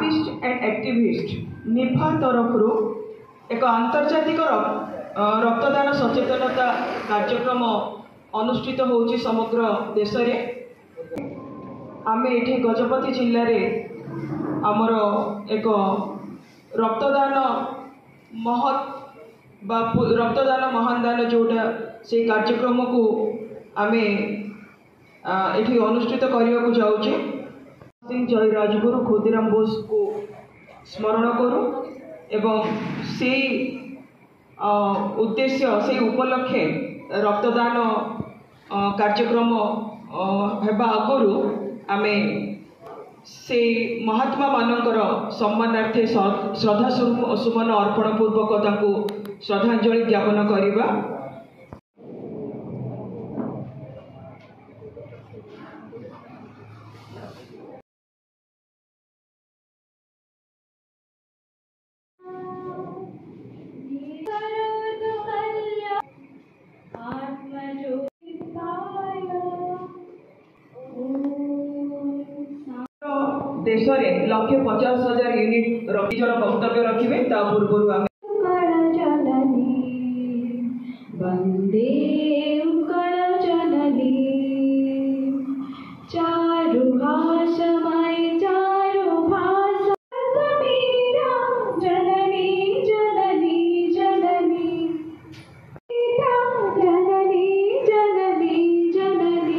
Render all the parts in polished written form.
Artist and activist निफा तरफ एक आंतर्जातिक रक्तदान सचेतनता कार्यक्रम अनुष्ठित होउछि समग्र देश में। आमे एठी गजपति जिले में आमर एक रक्तदान महत् बा रक्तदान महान दान जोटा से कार्यक्रम को आमे एठी अनुष्ठित करने को जाऊँ। सिंह जय राजगुरु खुदीराम बोस को स्मरण करूँ एवं से उद्देश्य से उपलक्षे रक्तदान कार्यक्रम हेबा आगरू आमे से महात्मा मानकर सम्मानार्थे श्रद्धा सुमन अर्पण पूर्वक श्रद्धांजलि ज्ञापन करिबा। देश में 1,50,000 यूनिट निजर वक्तव्य रखिए पूर्व आम वंदे जननी चारुहासमय चारुभास जननी जननी जननी जननी जननी जननी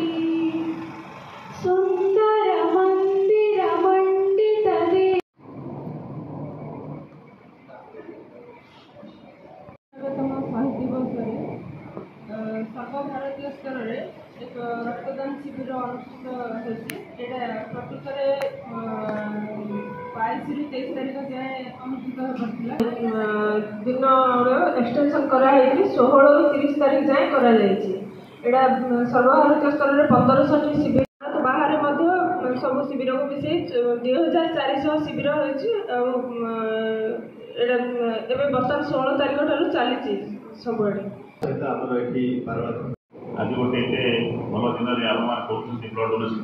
सुंदर मंदिर मंडित दे सर्वभारतीय स्तर में एक रक्तदान शिविर अनुष्ठित होती प्रकृत में 22 ରୁ 23 तारीख जाए अनुष्ठित दिन एक्सटेंशन कराई 16 ରୁ 30 तारीख जाए करा सर्वभारतीय स्तर में 1500 शिविर बाहर सब शिविर को मिसे 2400 शिविर होती बर्तमान 16 तारीख ठार चली सब आज गोटे भल दिन में आलोचना कर ब्लड डोनेशन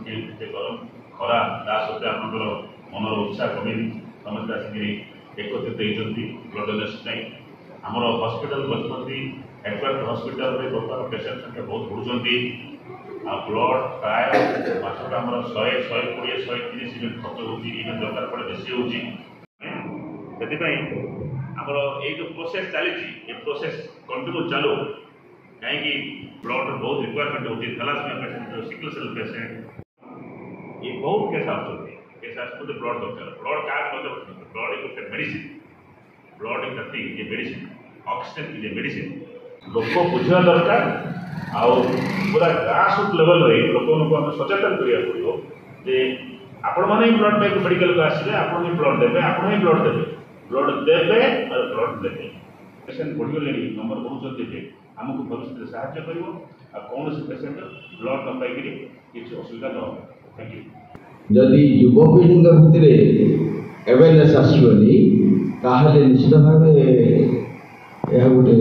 खरा ता सत्वे आप मनर उत्साह कमी समस्त आसिक एकत्रित होती ब्लड डोनेशन आमर हस्पिटाल गजपति हेडक्वार्टर हस्पिटाल में बर्तमान पेसेंट संख्या बहुत बढ़ुंट ब्लड प्राय मासक आम 100 120 130 यूनिट खर्च होती दरकार पड़े बेसी होती आमर ये जो प्रोसेस चली प्रोसेस कंटिन्यू चलो कहीं ब्लड बहुत रिक्वायरमेंट होती है थैलासेमिया पेसेंट सिकल सेल पेसेंट ये बहुत केस आसते ब्लड दरकार ब्लड कार्ड ब्लड इज गोटे मेडिसिन ब्लड इज नथिंग ये medicine oxygen is a medicine लोक बुझा दरकार आउ पूरा ग्रासरूट लेवल रे लोक आम सचेतन करिया पड़ो जे आपण माने ब्लड बैंक मेडिकल को आसिबे आपण ही ब्लड देबे आपण ही ब्लड देबे और ब्लड देबे पेसेंट बढ़ीगले नंबर बढ़ुचे आमको भविष्य साहाय्य कर कौन से पेसेंट ब्लड न पाई किसी असुविधा न हो। Thank you. जदि युवपीढ़ी भितर अवेयरनेस आसोनी ताहले निश्चित भाव यह गोटे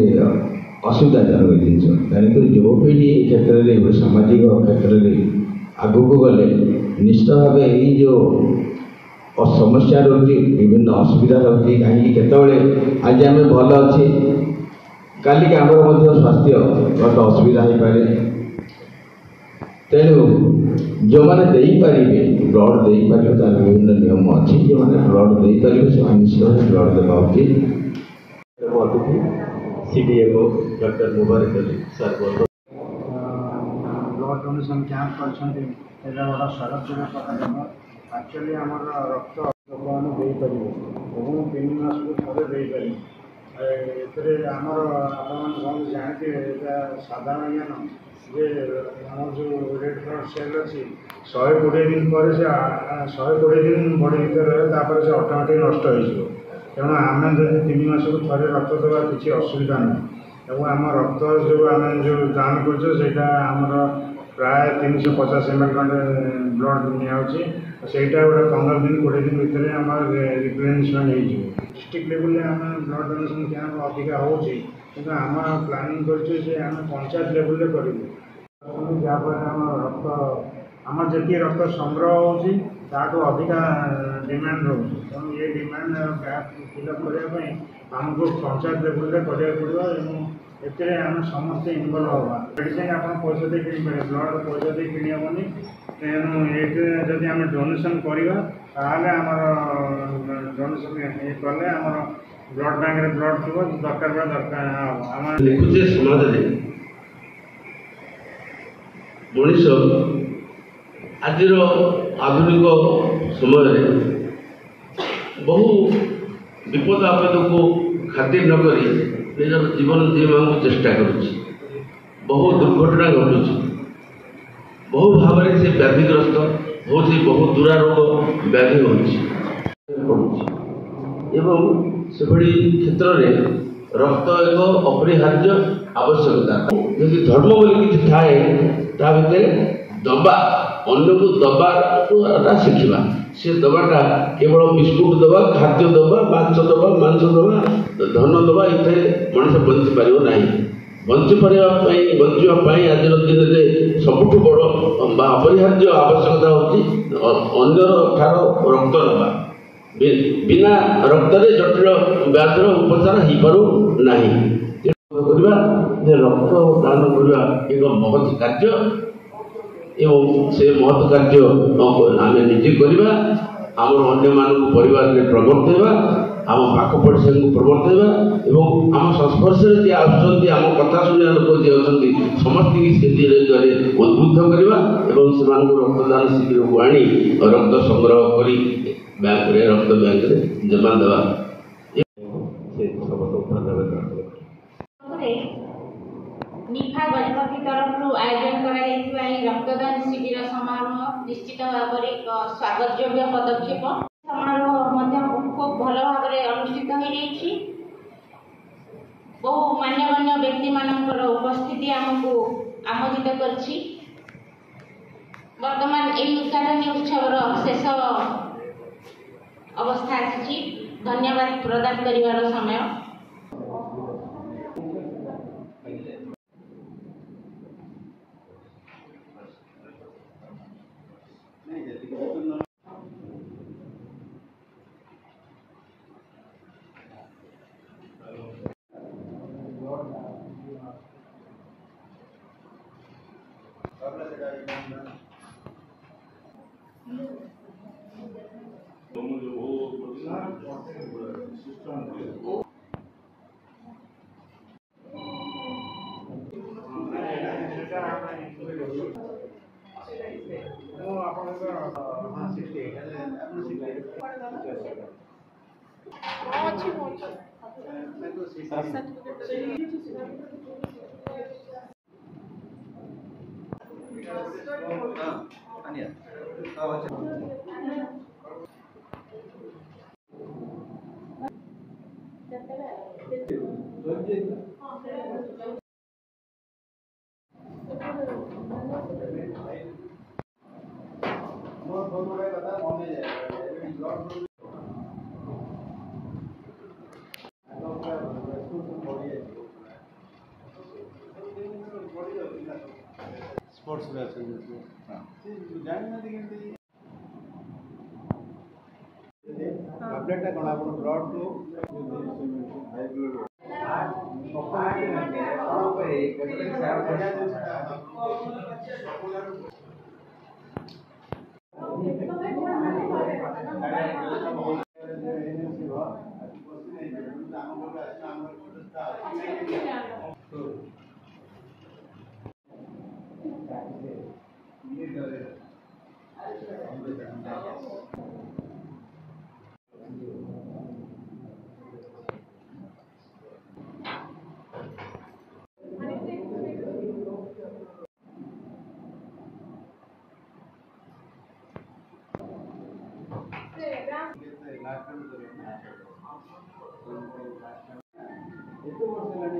असुविधाजनक जिन तेणुक युवपीढ़ी क्षेत्र में सामाजिक क्षेत्र में आगक गले निश्चित भाव ये जो समस्या रोचे विभिन्न असुविधा रोचे कहीं केत आज आम भल अच्छे काली आमर स्वास्थ्य बहुत असुविधा हो पारे तेणु जो मैंने पारे ब्लड दे पारे तार विभिन्न नियम अच्छी जो मैंने ब्लड दे पारे से निश्चित ब्लड देवा उचित। अतिथि CDMO doctor Mubarak Ali sir blood donation camp कर बड़ा सरजनक कार्यक्रम एक्चुअली आम रक्त लोक मैंने और 3 मास को थे दे आमर आप जानते साधारण ज्ञान जे आम जो रेड ब्लड सेल अच्छी 120 दिन पर से 120 दिन बॉडी भर रहे से ऑटोमेटिक नष्ट हो तेणु आम जो 3 मास को थे रक्त देवा किसी असुविधा नहीं और आम रक्त जो आम जो दान कर प्राय 350 ml खंडे ब्लड नियाची सेटा गोटे 15 दिन 20 दिन भितर आम रिप्लेनिशमेंट हो डिस्ट्रिक्ट लेवल में आम ब्लड डोनेशन कैंप अधिका हो आम प्लानिंग करें पंचायत लेवल करूँ जहाँफल आम रक्त आम जी रक्त संग्रह हो अधिका डिमांड रोचे तेणु ये डिमांड गैप फिलअप करने आमको पंचायत लेवल कराया पड़ो एथे आम समस्ते इनवल्व हवा मेडिसिन आप पैसा दे कि ब्लड पैसा दे कि हेनी तेणु ये जब आम डोनेसन करवा आमर डोनेसन ये कले आम ब्लड बैंक रे ब्लड थी दरकार बड़ा दरकार आम देखुचे समाज में मनीष आज आधुनिक समय बहु विपद आपद को खातिर नक निजर जीवन जीवा चेष्टा करुच्ची बहु दुर्घटना घटुची बहु भाव से व्याधिग्रस्त हो बहु दुरारोग व्याधि होभली क्षेत्र में रक्त एक अपरिहार्य आवश्यकता यदि धर्म बोली किसी थाए ता भितर दबा अन्य को दबाटा शिखा से दबाटा केवल बिस्कुट दबा खाद्य दबा मांस दबा धन दबा इतने मनीष बंची पार ना बंचापी आज दिन में सबुठ बड़ अपरिहार्य आवश्यकता हूँ अन्य रक्त नवा बिना रक्त जटिल व्याधि उपचार हो पार ना रक्त दान करवा एक महत् कार्य एवं से महत् कार्य आम निजे करवा आम अन्य मानक परिवार में प्रवर्तवा आम पाख पड़ोसी को प्रवर्तवा एवं आम संस्पर्श में जी आम कथा शुणा लोक जी अच्छा समस्त से उद्बुद्ध करवा से रक्तदान शिविर को आनी रक्त संग्रह कर बैंक रे रक्त बैंक रे जमा देवा निफा गजपति तरफ आयोजन कर रक्तदान शिविर समारोह निश्चित भाव में स्वागत योग्य पदक्षेप समारोह खूब भल भाव में अनुष्ठित हो बहु मान्यगण्य व्यक्ति मानकर उपस्थिति आमको आमोदित करछि वर्तमान यही उद्घाटन उत्सव शेष अवस्था आसी धन्यवाद प्रदान करिवार समय स्पोर्ट्स टैबलेट कौन आप ब्लड